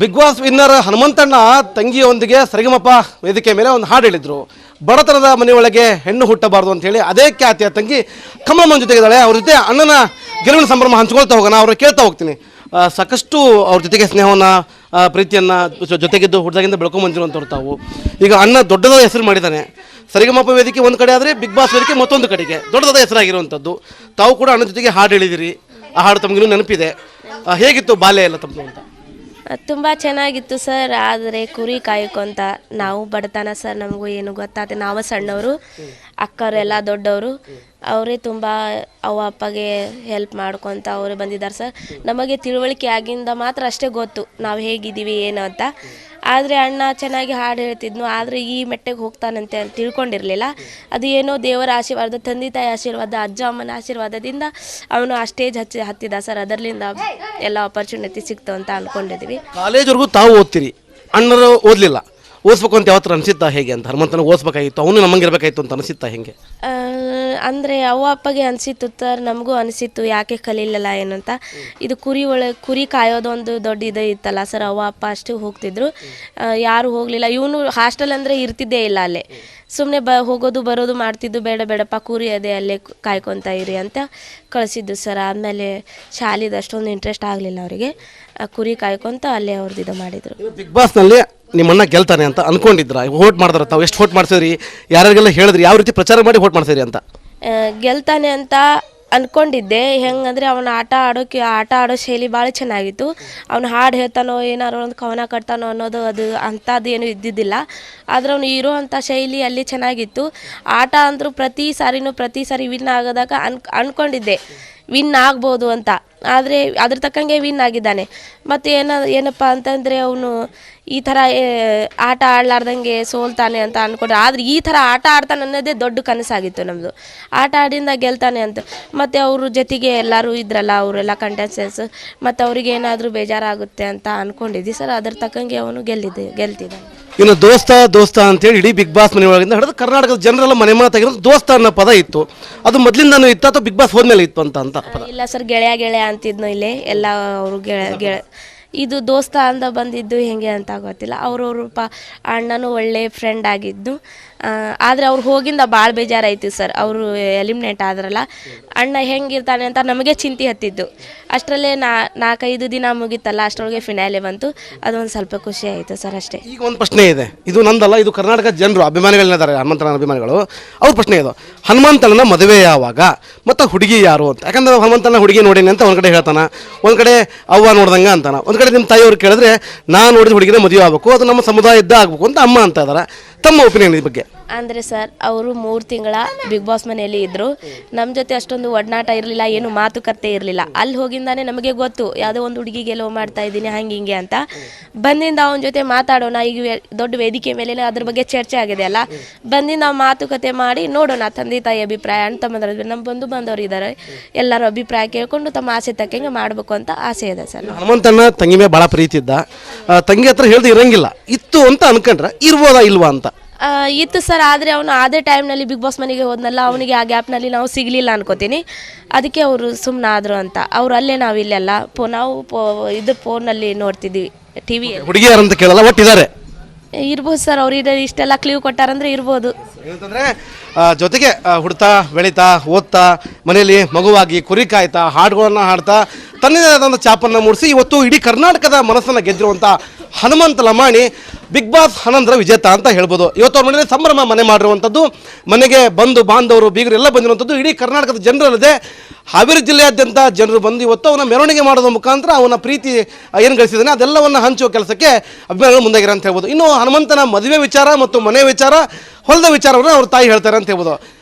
Big Boss winner Hanumanthanna ತಂಗಿಯೊಂದಿಗೆ ಸರಿಗಮಪ ವೇದಿಕೆ ಮೇಲೆ ಒಂದು ಹಾಡು ಹೇಳಿದ್ರು. ಬಡತನದ ಮನೆಯೊಳಗೆ ಹೆಣ್ಣು ಹುಟ್ಟಬಾರ್ದು ಅಂತ ಹೇಳಿ ಅದೇ ಖ್ಯಾತಿಯ ತಂಗಿ ಕಮಲಮ್ಮನ ಜೊತೆಗಿದ್ದಾಳೆ. ಅವ್ರ ಜೊತೆ ಅಣ್ಣನ ಗೆಲುವಿನ ಸಂಭ್ರಮ ಹಂಚ್ಕೊಳ್ತಾ ಹೋಗೋಣ. ಅವ್ರು ಕೇಳ್ತಾ ಹೋಗ್ತೀನಿ. ಸಾಕಷ್ಟು ಅವ್ರ ಜೊತೆಗೆ ಸ್ನೇಹವನ್ನು ಪ್ರೀತಿಯನ್ನು ಜೊತೆಗಿದ್ದು ಹುಟ್ಟಿದಾಗಿಂದ ಬೆಳ್ಕೊಂಬಂದಿರುವಂಥವ್ರು ತಾವು. ಈಗ ಅಣ್ಣ ದೊಡ್ಡದಾದ ಹೆಸರು ಮಾಡಿದ್ದಾನೆ. ಸರಿಗಮಪ ವೇದಿಕೆ ಒಂದು ಕಡೆ ಆದರೆ ಬಿಗ್ ಬಾಸ್ ವೇದಿಕೆ ಮತ್ತೊಂದು ಕಡೆಗೆ ದೊಡ್ಡದಾದ ಹೆಸರಾಗಿರುವಂಥದ್ದು. ತಾವು ಕೂಡ ಅಣ್ಣನ ಜೊತೆಗೆ ಹಾಡು ಹೇಳಿದಿರಿ. ಆ ಹಾಡು ತಮಗಿನ್ನೂ ನೆನಪಿದೆ. ಹೇಗಿತ್ತು ಬಾಲ್ಯ ಎಲ್ಲ ತಮ್ಮದು ಅಂತ? ತುಂಬ ಚೆನ್ನಾಗಿತ್ತು ಸರ್. ಆದರೆ ಕುರಿ ಕಾಯ್ಕೊಂತ ನಾವು ಬಡತನ ಸರ್, ನಮಗೂ ಏನು ಗೊತ್ತಾಗ್ತದೆ. ನಾವು ಸಣ್ಣವರು, ಅಕ್ಕರೆಲ್ಲ ದೊಡ್ಡವರು, ಅವರೇ ತುಂಬ ಅವ್ವ ಅಪ್ಪಗೆ ಹೆಲ್ಪ್ ಮಾಡ್ಕೊತ ಅವರೇ ಬಂದಿದ್ದಾರೆ ಸರ್. ನಮಗೆ ತಿಳುವಳಿಕೆ ಆಗಿಂದ ಮಾತ್ರ ಅಷ್ಟೇ ಗೊತ್ತು ನಾವು ಹೇಗಿದ್ದೀವಿ ಏನು ಅಂತ. ಆದರೆ ಅಣ್ಣ ಚೆನ್ನಾಗಿ ಹಾಡು ಹೇಳ್ತಿದ್ನು. ಆದರೆ ಈ ಮೆಟ್ಟೆಗೆ ಹೋಗ್ತಾನಂತೆ ಅಂತ ತಿಳ್ಕೊಂಡಿರಲಿಲ್ಲ. ಅದು ಏನೋ ದೇವರ ಆಶೀರ್ವಾದ, ತಂದೆ ತಾಯಿ ಆಶೀರ್ವಾದ, ಅಜ್ಜ ಅಮ್ಮನ ಆಶೀರ್ವಾದದಿಂದ ಅವನು ಆ ಸ್ಟೇಜ್ ಹತ್ತಿದ ಸರ್. ಅದರಿಂದ ಎಲ್ಲ ಆಪರ್ಚುನಿಟಿ ಸಿಕ್ತು ಅಂತ ಅಂದ್ಕೊಂಡಿದ್ವಿ. ಕಾಲೇಜ್ವರೆಗೂ ತಾವು ಓದ್ತೀರಿ, ಅಣ್ಣರು ಓದಲಿಲ್ಲ. ಓದಿಸ್ಬೇಕು ಅಂತ ಯಾವತ್ತರ ಅನಿಸುತ್ತಾ ಹೇಗೆ ಅಂತ? ಹನುಮಂತನ ಓದಿಸ್ಬೇಕಾಗಿತ್ತು, ಅವನು ನಮಗೆ ಇರಬೇಕಾಗಿತ್ತು ಅಂತ ಅನಿಸುತ್ತಾ ಹೆಂಗೆ? ಅಂದರೆ ಅವ್ವ ಅಪ್ಪಗೆ ಅನಿಸಿತ್ತು ಸರ್, ನಮಗೂ ಅನಿಸಿತ್ತು ಯಾಕೆ ಕಲೀಲಿಲ್ಲ ಏನು ಅಂತ. ಇದು ಕುರಿ ಕಾಯೋದು ಒಂದು ದೊಡ್ಡ ಇದು ಇತ್ತಲ್ಲ ಸರ್. ಅವ್ವ ಅಪ್ಪ ಅಷ್ಟು ಹೋಗ್ತಿದ್ರು, ಯಾರು ಹೋಗಲಿಲ್ಲ. ಇವನು ಹಾಸ್ಟೆಲ್ ಅಂದರೆ ಇರ್ತಿದ್ದೇ ಇಲ್ಲ ಅಲ್ಲೇ. ಸುಮ್ಮನೆ ಹೋಗೋದು ಬರೋದು ಮಾಡ್ತಿದ್ದು. ಬೇಡಪ್ಪ ಕುರಿ ಅದೇ ಅಲ್ಲೇ ಕಾಯ್ಕೊತ ಇರಿ ಅಂತ ಕಳಿಸಿದ್ದು ಸರ್. ಆದಮೇಲೆ ಶಾಲೆದು ಅಷ್ಟೊಂದು ಇಂಟ್ರೆಸ್ಟ್ ಆಗಲಿಲ್ಲ ಅವರಿಗೆ. ಕುರಿ ಕಾಯ್ಕೊತ ಅಲ್ಲೇ ಅವ್ರದ್ದು ಇದು ಮಾಡಿದರು. ಬಿಗ್ ಬಾಸ್ನಲ್ಲಿ ನಿಮ್ಮಣ್ಣ ಗೆಲ್ತಾನೆ ಅಂತ ಅನ್ಕೊಂಡಿದ್ರ? ವೋಟ್ ಮಾಡಿದ್ರ ತಾವು? ಎಷ್ಟು ವೋಟ್ ಮಾಡಿಸಿದ್ರಿ? ಯಾರಿಗೆಲ್ಲ ಹೇಳಿದ್ರಿ? ಯಾವ ರೀತಿ ಪ್ರಚಾರ ಮಾಡಿ ವೋಟ್ ಮಾಡಿಸಿದ್ರಿ ಅಂತ? ಗೆಲ್ತಾನೆ ಅಂತ ಅಂದ್ಕೊಂಡಿದ್ದೆ. ಹೆಂಗಂದರೆ ಅವನ ಆಟ ಆಡೋ ಶೈಲಿ ಭಾಳ ಚೆನ್ನಾಗಿತ್ತು. ಅವನು ಹಾಡು ಹೇಳ್ತಾನೋ ಏನಾರು ಒಂದು ಕವನ ಕಟ್ತಾನೋ ಅನ್ನೋದು ಅಂಥದ್ದು ಏನೂ ಇದ್ದಿದ್ದಿಲ್ಲ. ಆದರೆ ಅವನು ಇರೋ ಅಂಥ ಶೈಲಿ ಅಲ್ಲಿ ಚೆನ್ನಾಗಿತ್ತು. ಆಟ ಅಂದರೂ ಪ್ರತಿ ಸಾರಿ ವಿನ್ ಆಗೋದಾಗ ಅಂದ್ಕೊಂಡಿದ್ದೆ ವಿನ್ ಆಗ್ಬೋದು ಅಂತ. ಆದರೆ ಅದ್ರ ತಕ್ಕಂಗೆ ವಿನ್ ಆಗಿದ್ದಾನೆ. ಮತ್ತು ಏನಪ್ಪ ಅಂತಂದರೆ ಅವನು ಈ ಥರ ಆಟ ಆಡಲಾರ್ದಂಗೆ ಸೋಲ್ತಾನೆ ಅಂತ ಅಂದ್ಕೊಂಡ್ರೆ, ಆದರೆ ಈ ಥರ ಆಟ ಆಡ್ತಾನೆ ಅನ್ನೋದೇ ದೊಡ್ಡ ಕನಸಾಗಿತ್ತು ನಮ್ಮದು. ಆಟ ಆಡಿಂದ ಗೆಲ್ತಾನೆ ಅಂತ. ಮತ್ತು ಅವ್ರ ಜೊತೆಗೆ ಎಲ್ಲರೂ ಇದ್ರಲ್ಲ, ಅವರೆಲ್ಲ ಕಂಟೆಸ್ಟೆಂಟ್ಸ್, ಮತ್ತು ಅವ್ರಿಗೆ ಏನಾದರೂ ಬೇಜಾರಾಗುತ್ತೆ ಅಂತ ಅಂದ್ಕೊಂಡಿದ್ವಿ ಸರ್. ಅದ್ರ ತಕ್ಕಂಗೆ ಅವನು ಗೆಲ್ತಿದ್ದಾನೆ. ಇನ್ನು ದೋಸ್ತ ಅಂತೇಳಿ ಇಡೀ ಬಿಗ್ ಬಾಸ್ ಮನೆ ಒಳಗಿಂದ ಹಿಡಿದು ಕರ್ನಾಟಕದ ಜನರೆಲ್ಲ ಮನೆ ಮಾತಾಗಿರೋದು ದೋಸ್ತ ಅನ್ನೋ ಪದ ಇತ್ತು. ಅದು ಮೊದಲಿಂದನೂ ಇತ್ತು ಅಥವಾ ಬಿಗ್ ಬಾಸ್ ಹೋದ್ಮೇಲೆ ಇತ್ತು ಅಂತ ಪದ? ಇಲ್ಲ ಸರ್, ಗೆಳೆಯ ಅಂತಿದ್ನು ಇಲ್ಲೇ ಎಲ್ಲ. ಅವರು ಇದು ದೋಸ್ತ ಅಂತ ಬಂದಿದ್ದು ಹೆಂಗೆ ಅಂತ ಗೊತ್ತಿಲ್ಲ. ಅವರು ಅಣ್ಣನೂ ಒಳ್ಳೆ ಫ್ರೆಂಡ್ ಆಗಿದ್ದು. ಆದರೆ ಅವ್ರು ಹೋಗಿಂದ ಭಾಳ ಬೇಜಾರಾಯ್ತು ಸರ್. ಅವರು ಎಲಿಮಿನೇಟ್ ಆದ್ರಲ್ಲ. ಅಣ್ಣ ಹೆಂಗಿರ್ತಾನೆ ಅಂತ ನಮಗೆ ಚಿಂತೆ ಹತ್ತಿದ್ದು. ಅಷ್ಟರಲ್ಲೇ 4-5 ದಿನ ಮುಗಿತಲ್ಲ, ಅಷ್ಟರೊಳಗೆ ಫಿನಾಲೆ ಬಂತು. ಅದೊಂದು ಸ್ವಲ್ಪ ಖುಷಿ ಆಯಿತು ಸರ್, ಅಷ್ಟೇ. ಈಗ ಒಂದು ಪ್ರಶ್ನೆ ಇದೆ, ಇದು ನಂದಲ್ಲ, ಇದು ಕರ್ನಾಟಕ ಜನರು ಅಭಿಮಾನಿಗಳಿದ್ದಾರೆ, ಹನುಮಂತನ ಅಭಿಮಾನಿಗಳು. ಅವ್ರ ಪ್ರಶ್ನೆ ಇದು: ಹನುಮಂತನ ಮದುವೆ ಯಾವಾಗ ಮತ್ತು ಹುಡುಗಿ ಯಾರು ಅಂತ? ಯಾಕಂದ್ರೆ ಹನುಮಂತನ ಹುಡುಗಿ ನೋಡೀನಿ ಅಂತ ಒಂದು ಕಡೆ ಹೇಳ್ತಾನ, ಒಂದು ಕಡೆ ಅವ್ವ ನೋಡ್ದಂಗೆ ಅಂತಾನ, ಒಂದು ಕಡೆ ನಿಮ್ಮ ತಾಯಿಯವ್ರು ಕೇಳಿದ್ರೆ ನಾನು ನೋಡಿದ ಹುಡುಗಿನ ಮದುವೆ ಆಗಬೇಕು, ಅದು ನಮ್ಮ ಸಮುದಾಯದ ಆಗಬೇಕು ಅಂತ ಅಮ್ಮ ಅಂತ ಇದ್ದಾರೆ. ತಮ್ಮ ಒಪಿನಿಯನ್ ಈ ಬಗ್ಗೆ? ಅಂದರೆ ಸರ್, ಅವರು 3 ತಿಂಗಳ ಬಿಗ್ ಬಾಸ್ ಮನೆಯಲ್ಲಿ ಇದ್ದರು. ನಮ್ಮ ಜೊತೆ ಅಷ್ಟೊಂದು ಒಡನಾಟ ಇರಲಿಲ್ಲ, ಏನು ಮಾತುಕತೆ ಇರಲಿಲ್ಲ. ಅಲ್ಲಿ ಹೋಗಿಂದಾನೆ ನಮಗೆ ಗೊತ್ತು ಯಾವುದೋ ಒಂದು ಹುಡುಗಿಗೆ ಲವ್ ಮಾಡ್ತಾ ಇದ್ದೀನಿ ಹಿಂಗೆ ಅಂತ. ಬಂದಿಂದ ಅವನ ಜೊತೆ ಮಾತಾಡೋಣ, ಈಗ ದೊಡ್ಡ ವೇದಿಕೆ ಮೇಲೆ ಅದ್ರ ಬಗ್ಗೆ ಚರ್ಚೆ ಆಗಿದೆ ಅಲ್ಲ. ಬಂದಿಂದ ನಾವು ಮಾತುಕತೆ ಮಾಡಿ ನೋಡೋಣ. ತಂದೆ ತಾಯಿ ಅಭಿಪ್ರಾಯ, ಅಣ್ಣ ತಮ್ಮಂದಿರು, ನಮ್ಮ ಬಂದವರು ಇದ್ದಾರೆ, ಎಲ್ಲರ ಅಭಿಪ್ರಾಯ ಕೇಳ್ಕೊಂಡು ತಮ್ಮ ಆಸೆ ತಕ್ಕಂಗೆ ಮಾಡಬೇಕು ಅಂತ ಆಸೆ ಇದೆ ಸರ್. ಹನುಮಂತನ ತಂಗಿ ಮೇಲೆ ಭಾಳ ಪ್ರೀತಿ ಇದ್ದ. ತಂಗಿ ಹತ್ರ ಹೇಳ್ದೆ ಇರಂಗಿಲ್ಲ, ಇತ್ತು ಅಂತ ಅನ್ಕೊಂಡ್ರೆ ಇರ್ಬೋದಾ ಇಲ್ವಾ ಅಂತ? ಇತ್ತು ಸರ್. ಆದರೆ ಅವನು ಅದೇ ಟೈಮ್ನಲ್ಲಿ ಬಿಗ್ ಬಾಸ್ ಮನೆಗೆ ಹೋದ್ನಲ್ಲ, ಅವನಿಗೆ ಆ ಗ್ಯಾಪ್ನಲ್ಲಿ ನಾವು ಸಿಗಲಿಲ್ಲ ಅನ್ಕೋತೀನಿ. ಅದಕ್ಕೆ ಅವರು ಸುಮ್ಮನಾದರು ಅಂತ. ಅವರು ಅಲ್ಲೇ, ನಾವು ಇಲ್ಲೆಲ್ಲ ನಾವು ಇದು ಫೋನಲ್ಲಿ ನೋಡ್ತಿದ್ವಿ, TV. ಹುಡುಗಿ ಯಾರಂತ ಕೇಳಲ್ಲ, ಒಟ್ಟಿದ್ದಾರೆ ಇರ್ಬೋದು ಸರ್. ಅವ್ರು ಇಷ್ಟೆಲ್ಲ ಕ್ಲೀವ್ ಕೊಟ್ಟಾರಂದ್ರೆ ಇರ್ಬೋದು. ಏನಂತಂದರೆ ಜೊತೆಗೆ ಹುಡ್ತಾ ಬೆಳೀತಾ ಓದ್ತಾ ಮನೆಯಲ್ಲಿ ಮಗುವಾಗಿ ಕುರಿ ಕಾಯ್ತಾ ಹಾಡುಗಳನ್ನು ಹಾಡ್ತಾ ತನ್ನದೇ ಆದಂಥ ಚಾಪನ್ನು ಮೂಡಿಸಿ ಇವತ್ತು ಇಡೀ ಕರ್ನಾಟಕದ ಮನಸ್ಸನ್ನು ಗೆದ್ದಿರುವಂಥ ಹನುಮಂತ ಲಮಾಣಿ ಬಿಗ್ ಬಾಸ್ ಹನಂದ್ರ ವಿಜೇತ ಅಂತ ಹೇಳ್ಬೋದು. ಇವತ್ತು ಅವ್ರ ಮನೆಯಲ್ಲಿ ಸಂಭ್ರಮ ಮನೆ ಮಾಡಿರುವಂಥದ್ದು, ಮನೆಗೆ ಬಂದು ಬಾಂಧವರು ಬೀಗರು ಎಲ್ಲ ಬಂದಿರುವಂಥದ್ದು. ಇಡೀ ಕರ್ನಾಟಕದ ಜನರಲ್ಲದೆ ಹಾವೇರಿ ಜಿಲ್ಲೆಯಾದ್ಯಂತ ಜನರು ಬಂದು ಇವತ್ತು ಅವನ ಮೆರವಣಿಗೆ ಮಾಡೋದ್ರ ಮುಖಾಂತರ ಅವನ ಪ್ರೀತಿ ಏನು ಗಳಿಸಿದ್ದಾನೆ ಅದೆಲ್ಲವನ್ನು ಹಂಚುವ ಕೆಲಸಕ್ಕೆ ಅಭಿಮಾನಿಗಳು ಮುಂದಾಗಿರ ಅಂತ ಹೇಳ್ಬೋದು. ಇನ್ನು ಹನುಮಂತನ ಮದುವೆ ವಿಚಾರ ಮತ್ತು ಮನೆ ವಿಚಾರ, ಹೊಲದ ವಿಚಾರವನ್ನು ಅವ್ರ ತಾಯಿ ಹೇಳ್ತಾರೆ ಅಂತ ಹೇಳ್ಬೋದು.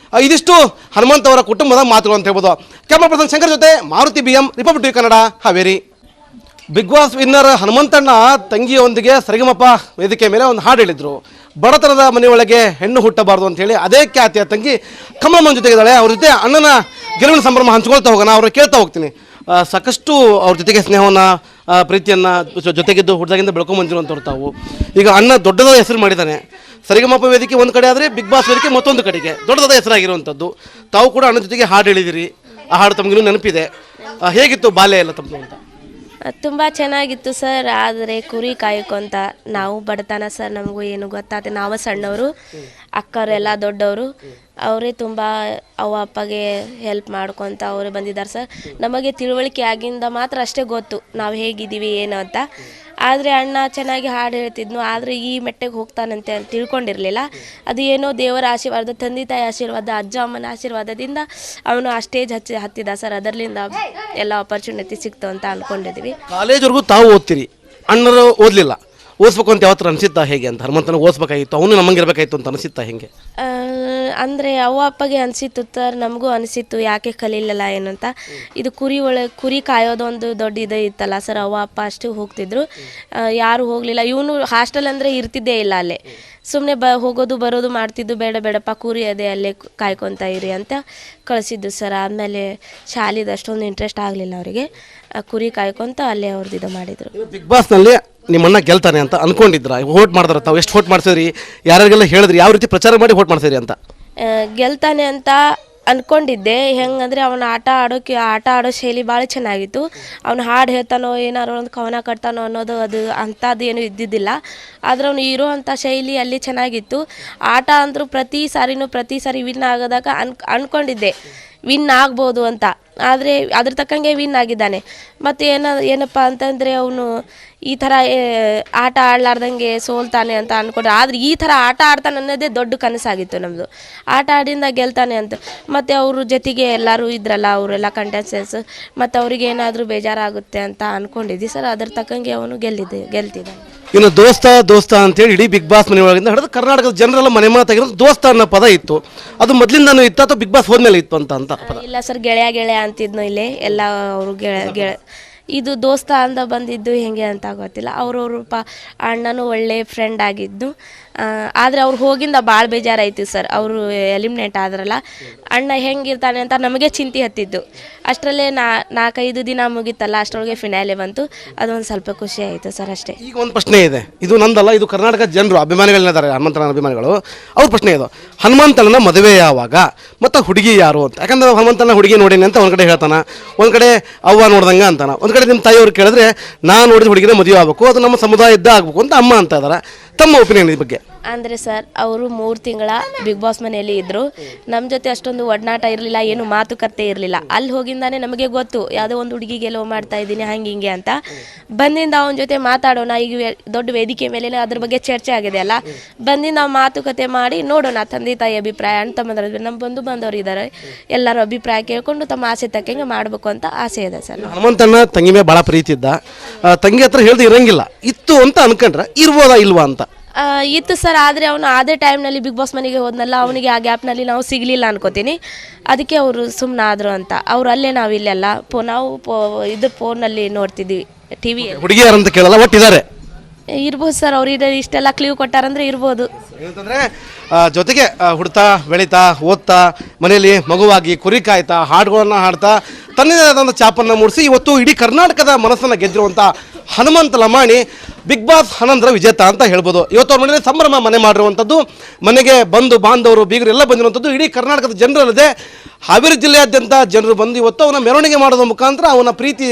ಇದಿಷ್ಟು ಹನುಮಂತ ಅವರ ಕುಟುಂಬದ ಮಾತುಗಳು ಅಂತ ಹೇಳ್ಬೋದು. ಕ್ಯಾಮರಾ ಪರ್ಸನ್ ಶಂಕರ್ ಜೊತೆ Maruti BM, Republic TV Kannada, Haveri. Bigg Boss winner Hanumanthanna ತಂಗಿಯೊಂದಿಗೆ ಸರಿಗಮಪ ವೇದಿಕೆ ಮೇಲೆ ಒಂದು ಹಾಡು ಹೇಳಿದ್ರು. ಬಡತನದ ಮನೆಯೊಳಗೆ ಹೆಣ್ಣು ಹುಟ್ಟಬಾರ್ದು ಅಂತ ಹೇಳಿ ಅದೇ ಖ್ಯಾತಿಯ ತಂಗಿ ಕಮಲಮ್ಮನ ಜೊತೆಗಿದ್ದಾಳೆ. ಅವ್ರ ಜೊತೆ ಅಣ್ಣನ ಗೆಲುವಿನ ಸಂಭ್ರಮ ಹಂಚ್ಕೊಳ್ತಾ ಹೋಗೋಣ. ಅವ್ರು ಕೇಳ್ತಾ ಹೋಗ್ತೀನಿ. ಸಾಕಷ್ಟು ಅವ್ರ ಜೊತೆಗೆ ಸ್ನೇಹವನ್ನು ಪ್ರೀತಿಯನ್ನು ಜೊತೆಗಿದ್ದು ಹುಟ್ಟಿದಾಗಿಂದ ಬೆಳ್ಕೊಂಬಂದಿರುವಂಥವ್ರು ತಾವು. ಈಗ ಅಣ್ಣ ದೊಡ್ಡದಾದ ಹೆಸರು ಮಾಡಿದ್ದಾನೆ. ಸರಿಗಮಪ ವೇದಿಕೆ ಒಂದು ಕಡೆ ಆದರೆ ಬಿಗ್ ಬಾಸ್ ವೇದಿಕೆ ಮತ್ತೊಂದು ಕಡೆಗೆ ದೊಡ್ಡದಾದ ಹೆಸರಾಗಿರುವಂಥದ್ದು. ತಾವು ಕೂಡ ಅಣ್ಣನ ಜೊತೆಗೆ ಹಾಡು ಹೇಳಿದಿರಿ. ಆ ಹಾಡು ತಮಗಿನ್ನೂ ನೆನಪಿದೆ. ಹೇಗಿತ್ತು ಬಾಲ್ಯ ಎಲ್ಲ ತಮ್ಮದು ಅಂತ? ತುಂಬ ಚೆನ್ನಾಗಿತ್ತು ಸರ್. ಆದರೆ ಕುರಿ ಕಾಯ್ಕೊಂತ ನಾವು ಬಡತನ ಸರ್, ನಮಗೂ ಏನು ಗೊತ್ತಾಗುತ್ತೆ. ನಾವು ಸಣ್ಣವರು, ಅಕ್ಕರೆಲ್ಲ ದೊಡ್ಡವರು, ಅವರೇ ತುಂಬ ಅವ್ವ ಅಪ್ಪಗೆ ಹೆಲ್ಪ್ ಮಾಡ್ಕೊತ ಅವರೇ ಬಂದಿದ್ದಾರೆ ಸರ್. ನಮಗೆ ತಿಳುವಳಿಕೆ ಆಗಿಂದ ಮಾತ್ರ ಅಷ್ಟೇ ಗೊತ್ತು ನಾವು ಹೇಗಿದ್ದೀವಿ ಏನು ಅಂತ. ಆದರೆ ಅಣ್ಣ ಚೆನ್ನಾಗಿ ಹಾಡು ಹೇಳ್ತಿದ್ನು, ಆದರೆ ಈ ಮೆಟ್ಟೆಗೆ ಹೋಗ್ತಾನಂತೆ ಅಂತ ತಿಳ್ಕೊಂಡಿರಲಿಲ್ಲ. ಅದು ಏನೋ ದೇವರ ಆಶೀರ್ವಾದ, ತಂದೆ ತಾಯಿ ಆಶೀರ್ವಾದ, ಅಜ್ಜ ಅಮ್ಮನ ಆಶೀರ್ವಾದದಿಂದ ಅವನು ಆ ಸ್ಟೇಜ್ ಹತ್ತಿದ ಸರ್. ಅದರಿಂದ ಎಲ್ಲ ಆಪರ್ಚುನಿಟಿ ಸಿಕ್ತು ಅಂತ ಅಂದ್ಕೊಂಡಿದ್ವಿ. ಕಾಲೇಜ್ವರೆಗೂ ತಾವು ಓದ್ತೀರಿ, ಅಣ್ಣರು ಓದಲಿಲ್ಲ. ಓದಿಸ್ಬೇಕು ಅಂತ ಯಾವತ್ತರ ಅನಿಸುತ್ತಾ ಹೇಗೆ ಅಂತ? ಹನುಮಂತನ ಓದಿಸ್ಬೇಕಾಗಿತ್ತು, ಅವನು ನಮಗಿರ್ಬೇಕಾಯ್ತು ಅಂತ ಅನಿಸುತ್ತಾ ಹೆಂಗೆ? ಅಂದರೆ ಅವ್ವ ಅಪ್ಪಗೆ ಅನಿಸಿತ್ತು ಸರ್, ನಮಗೂ ಅನಿಸಿತ್ತು ಯಾಕೆ ಕಲೀಲಿಲ್ಲ ಏನು ಅಂತ. ಇದು ಕುರಿ ಕಾಯೋದು ಒಂದು ದೊಡ್ಡ ಇದು ಇತ್ತಲ್ಲ ಸರ್. ಅವ್ವ ಅಪ್ಪ ಅಷ್ಟು ಹೋಗ್ತಿದ್ರು, ಯಾರು ಹೋಗಲಿಲ್ಲ. ಇವನು ಹಾಸ್ಟೆಲ್ ಅಂದರೆ ಇರ್ತಿದ್ದೇ ಇಲ್ಲ ಅಲ್ಲೇ, ಸುಮ್ಮನೆ ಹೋಗೋದು ಬರೋದು ಮಾಡ್ತಿದ್ದು. ಬೇಡ ಬೇಡಪ್ಪ ಕುರಿ ಅದೇ ಅಲ್ಲೇ ಕಾಯ್ಕೊತ ಇರಿ ಅಂತ ಕಳಿಸಿದ್ದು ಸರ್. ಆದಮೇಲೆ ಶಾಲೆದು ಅಷ್ಟೊಂದು ಇಂಟ್ರೆಸ್ಟ್ ಆಗಲಿಲ್ಲ ಅವರಿಗೆ, ಕುರಿ ಕಾಯ್ಕೊತ ಅಲ್ಲೇ ಅವ್ರದ್ದು ಇದು ಮಾಡಿದರು. ಬಿಗ್ ಬಾಸ್ನಲ್ಲಿ ನಿಮ್ಮಣ್ಣ ಗೆಲ್ತಾನೆ ಅಂತ ಅನ್ಕೊಂಡಿದ್ರ? ವೋಟ್ ಮಾಡಿದ್ರ? ತಾವು ಎಷ್ಟು ವೋಟ್ ಮಾಡ್ಸಿದ್ರಿ? ಯಾರಿಗೆಲ್ಲ ಹೇಳಿದ್ರಿ? ಯಾವ ರೀತಿ ಪ್ರಚಾರ ಮಾಡಿ ವೋಟ್ ಮಾಡ್ಸಿದ್ರಿ ಅಂತ? ಗೆಲ್ತಾನೆ ಅಂತ ಅಂದ್ಕೊಂಡಿದ್ದೆ. ಹೆಂಗಂದರೆ ಅವನ ಆಟ ಆಡೋ ಶೈಲಿ ಭಾಳ ಚೆನ್ನಾಗಿತ್ತು. ಅವ್ನು ಹಾಡು ಹೇಳ್ತಾನೋ ಏನಾರು ಒಂದು ಕವನ ಕಟ್ತಾನೋ ಅನ್ನೋದು ಅಂಥದ್ದು ಏನು ಇದ್ದಿದ್ದಿಲ್ಲ. ಆದರೆ ಅವನು ಇರೋ ಅಂಥ ಶೈಲಿ ಅಲ್ಲಿ ಚೆನ್ನಾಗಿತ್ತು. ಆಟ ಅಂದರೂ ಪ್ರತಿ ಸಾರಿ ವಿನ್ ಆಗೋದಾಗ ಅಂದ್ಕೊಂಡಿದ್ದೆ ವಿನ್ ಆಗ್ಬೋದು ಅಂತ. ಆದರೆ ಅದ್ರ ತಕ್ಕಂಗೆ ವಿನ್ ಆಗಿದ್ದಾನೆ. ಮತ್ತು ಏನಪ್ಪ ಅಂತಂದರೆ ಅವನು ಈ ಥರ ಆಟ ಆಡಲಾರ್ದಂಗೆ ಸೋಲ್ತಾನೆ ಅಂತ ಅಂದ್ಕೊಂಡ್ರೆ, ಆದರೆ ಈ ಥರ ಆಟ ಆಡ್ತಾನೆ ಅನ್ನೋದೇ ದೊಡ್ಡ ಕನಸಾಗಿತ್ತು ನಮ್ಮದು. ಆಟ ಆಡಿಂದ ಗೆಲ್ತಾನೆ ಅಂತ. ಮತ್ತು ಅವ್ರ ಜೊತೆಗೆ ಎಲ್ಲರೂ ಇದ್ರಲ್ಲ, ಅವರೆಲ್ಲ ಕಂಟೆಸ್ಟೆಂಟ್ಸ್, ಮತ್ತು ಅವ್ರಿಗೆ ಏನಾದರೂ ಬೇಜಾರಾಗುತ್ತೆ ಅಂತ ಅಂದ್ಕೊಂಡಿದ್ವಿ ಸರ್. ಅದ್ರ ತಕ್ಕಂಗೆ ಅವನು ಗೆಲ್ತಿದ್ದಾನೆ. ಇನ್ನು ದೋಸ್ತ ಅಂತೇಳಿ ಇಡೀ ಬಿಗ್ ಬಾಸ್ ಮನೆ ಒಳಗಿಂದ ಹಿಡಿದು ಕರ್ನಾಟಕದ ಜನರೆಲ್ಲ ಮನೆ ಮಾತಾಗಿರೋದು ದೋಸ್ತ ಅನ್ನೋ ಪದ ಇತ್ತು. ಅದು ಮೊದಲಿಂದನೂ ಇತ್ತು ಅಥವಾ ಬಿಗ್ ಬಾಸ್ ಹೋದ್ಮೇಲೆ ಇತ್ತು ಅಂತ ಪದ? ಇಲ್ಲ ಸರ್, ಗೆಳೆಯ ಅಂತಿದ್ನು ಇಲ್ಲೇ ಎಲ್ಲ. ಅವರು ಗೆಳೆಯ ಇದು ದೋಸ್ತ ಅಂದ ಬಂದಿದ್ದು ಹೆಂಗೆ ಅಂತ ಗೊತ್ತಿಲ್ಲ. ಅವ್ರವ್ರ ಅಣ್ಣನೂ ಒಳ್ಳೆ ಫ್ರೆಂಡ್ ಆಗಿದ್ದು. ಆದರೆ ಅವ್ರು ಹೋಗಿಂದ ಭಾಳ ಬೇಜಾರಾಯಿತು ಸರ್. ಅವರು ಎಲಿಮಿನೇಟ್ ಆದ್ರಲ್ಲ. ಅಣ್ಣ ಹೆಂಗಿರ್ತಾನೆ ಅಂತ ನಮಗೆ ಚಿಂತೆ ಹತ್ತಿದ್ದು. ಅಷ್ಟರಲ್ಲೇ 4-5 ದಿನ ಮುಗೀತಲ್ಲ, ಅಷ್ಟರೊಳಗೆ ಫಿನಾಲೆ ಬಂತು. ಅದೊಂದು ಸ್ವಲ್ಪ ಖುಷಿ ಆಯಿತು ಸರ್, ಅಷ್ಟೇ. ಈಗ ಒಂದು ಪ್ರಶ್ನೆ ಇದೆ, ಇದು ನಂದಲ್ಲ, ಇದು ಕರ್ನಾಟಕ ಜನರು ಅಭಿಮಾನಿಗಳಿದ್ದಾರೆ, ಹನುಮಂತನ ಅಭಿಮಾನಿಗಳು. ಅವ್ರ ಪ್ರಶ್ನೆ ಇದು, ಹನುಮಂತನ ಮದುವೆ ಯಾವಾಗ ಮತ್ತು ಹುಡುಗಿ ಯಾರು ಅಂತ? ಯಾಕಂದ್ರೆ ಹನುಮಂತನ ಹುಡುಗಿ ನೋಡೀನಿ ಅಂತ ಒಂದು ಕಡೆ ಹೇಳ್ತಾನೆ, ಒಂದು ಕಡೆ ಅವ್ವ ನೋಡ್ದಂಗೆ ಅಂತಾನೆ, ಒಂದು ಕಡೆ ನಿಮ್ಮ ತಾಯಿಯವ್ರು ಕೇಳಿದ್ರೆ ನಾನು ನೋಡಿದ ಹುಡುಗಿನ ಮದುವೆ ಆಗಬೇಕು, ಅದು ನಮ್ಮ ಸಮುದಾಯದ್ದೇ ಆಗಬೇಕು ಅಂತ ಅಮ್ಮ ಅಂತ ಇದ್ದಾರೆ. ತಮ್ಮ ಒಪಿನಿಯನ್ ಈ ಬಗ್ಗೆ? ಅಂದರೆ ಸರ್, ಅವರು 3 ತಿಂಗಳ ಬಿಗ್ ಬಾಸ್ ಮನೆಯಲ್ಲಿ ಇದ್ದರು. ನಮ್ಮ ಜೊತೆ ಅಷ್ಟೊಂದು ಒಡನಾಟ ಇರಲಿಲ್ಲ, ಏನು ಮಾತುಕತೆ ಇರಲಿಲ್ಲ. ಅಲ್ಲಿ ಹೋಗಿಂದಾನೆ ನಮಗೆ ಗೊತ್ತು ಯಾವುದೋ ಒಂದು ಹುಡುಗಿಗೆ ಲವ್ ಮಾಡ್ತಾ ಇದ್ದೀನಿ ಹಿಂಗೆ ಅಂತ. ಬಂದಿಂದ ಅವನ ಜೊತೆ ಮಾತಾಡೋಣ, ಈಗ ದೊಡ್ಡ ವೇದಿಕೆ ಮೇಲೆ ಅದ್ರ ಬಗ್ಗೆ ಚರ್ಚೆ ಆಗಿದೆ ಅಲ್ಲ. ಬಂದಿಂದ ನಾವು ಮಾತುಕತೆ ಮಾಡಿ ನೋಡೋಣ, ತಂದೆ ತಾಯಿ ಅಭಿಪ್ರಾಯ, ಅಣ್ಣ ತಮ್ಮಂದ್ರ ನಮ್ಮ ಬಂದವರು ಇದ್ದಾರೆ, ಎಲ್ಲರ ಅಭಿಪ್ರಾಯ ಕೇಳ್ಕೊಂಡು ತಮ್ಮ ಆಸೆ ತಕ್ಕಂಗೆ ಮಾಡಬೇಕು ಅಂತ ಆಸೆ ಇದೆ ಸರ್. ಹನುಮಂತನ ತಂಗಿ ಮೇಲೆ ಭಾಳ ಪ್ರೀತಿ ಇದ್ದ, ತಂಗಿ ಹತ್ರ ಹೇಳ್ದು ಇರಂಗಿಲ್ಲ ಇತ್ತು ಅಂತ ಅನ್ಕೊಂಡ್ರೆ ಇರ್ಬೋದಾ ಇಲ್ವಾ ಅಂತ? ಇತ್ತು ಸರ್. ಆದರೆ ಅವನು ಅದೇ ಟೈಮ್ನಲ್ಲಿ ಬಿಗ್ ಬಾಸ್ ಮನೆಗೆ ಹೋದ್ನಲ್ಲ, ಅವನಿಗೆ ಆ ಗ್ಯಾಪ್ನಲ್ಲಿ ನಾವು ಸಿಗಲಿಲ್ಲ ಅನ್ಕೋತೀನಿ. ಅದಕ್ಕೆ ಅವರು ಸುಮ್ಮನಾದರು ಅಂತ. ಅವ್ರು ಅಲ್ಲೇ, ನಾವು ಇಲ್ಲೆಲ್ಲ ನಾವು ಫೋನಲ್ಲಿ ನೋಡ್ತಿದ್ವಿ, TV. ಹುಡುಗಿ ಯಾರಂತ ಕೇಳಲ್ಲ, ಒಟ್ಟಿದ್ದಾರೆ ಇರ್ಬೋದು ಸರ್. ಅವ್ರು ಇಷ್ಟೆಲ್ಲ ಕ್ಲೀವ್ ಕೊಟ್ಟಾರಂದ್ರೆ ಇರ್ಬೋದು. ಏನಂತಂದರೆ ಜೊತೆಗೆ ಹುಡ್ತಾ ಬೆಳೀತಾ ಓದ್ತಾ ಮನೆಯಲ್ಲಿ ಮಗುವಾಗಿ ಕುರಿ ಕಾಯ್ತಾ ಹಾಡುಗಳನ್ನು ಹಾಡ್ತಾ ತನ್ನದೇ ಆದಂಥ ಛಾಪನ್ನು ಮೂಡಿಸಿ ಇವತ್ತು ಇಡೀ ಕರ್ನಾಟಕದ ಮನಸ್ಸನ್ನು ಗೆದ್ದಿರುವಂಥ ಹನುಮಂತ ಲಮಾಣಿ ಬಿಗ್ ಬಾಸ್ ಹನಂದ್ರ ವಿಜೇತ ಅಂತ ಹೇಳ್ಬೋದು. ಇವತ್ತು ಅವ್ರ ಮನೆಯಲ್ಲಿ ಸಂಭ್ರಮ ಮನೆ ಮಾಡಿರುವಂಥದ್ದು, ಮನೆಗೆ ಬಂದು ಬಾಂಧವರು ಬೀಗರು ಎಲ್ಲ ಬಂದಿರುವಂಥದ್ದು. ಇಡೀ ಕರ್ನಾಟಕದ ಜನರಲ್ಲದೆ ಹಾವೇರಿ ಜಿಲ್ಲೆಯಾದ್ಯಂತ ಜನರು ಬಂದು ಇವತ್ತು ಅವನ ಮೆರವಣಿಗೆ ಮಾಡೋದ್ರ ಮುಖಾಂತರ ಅವನ ಪ್ರೀತಿ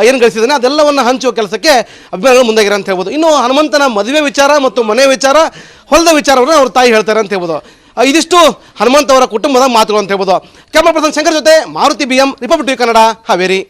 ಏನು ಗಳಿಸಿದ್ದಾನೆ ಅದೆಲ್ಲವನ್ನು ಹಂಚುವ ಕೆಲಸಕ್ಕೆ ಅಭಿಮಾನಿಗಳು ಮುಂದಾಗಿರ ಅಂತ ಹೇಳ್ಬೋದು. ಇನ್ನು ಹನುಮಂತನ ಮದುವೆ ವಿಚಾರ ಮತ್ತು ಮನೆ ವಿಚಾರ, ಹೊಲದ ವಿಚಾರವನ್ನು ಅವ್ರ ತಾಯಿ ಹೇಳ್ತಾರೆ ಅಂತ ಹೇಳ್ಬೋದು. ಇದಿಷ್ಟು ಹನುಮಂತ ಅವರ ಕುಟುಂಬದ ಮಾತುಗಳು ಅಂತ ಹೇಳ್ಬೋದು. ಕ್ಯಾಮರಾ ಪರ್ಸನ್ ಶಂಕರ್ ಜೊತೆ Maruti BM, Republic TV Kannada, Haveri.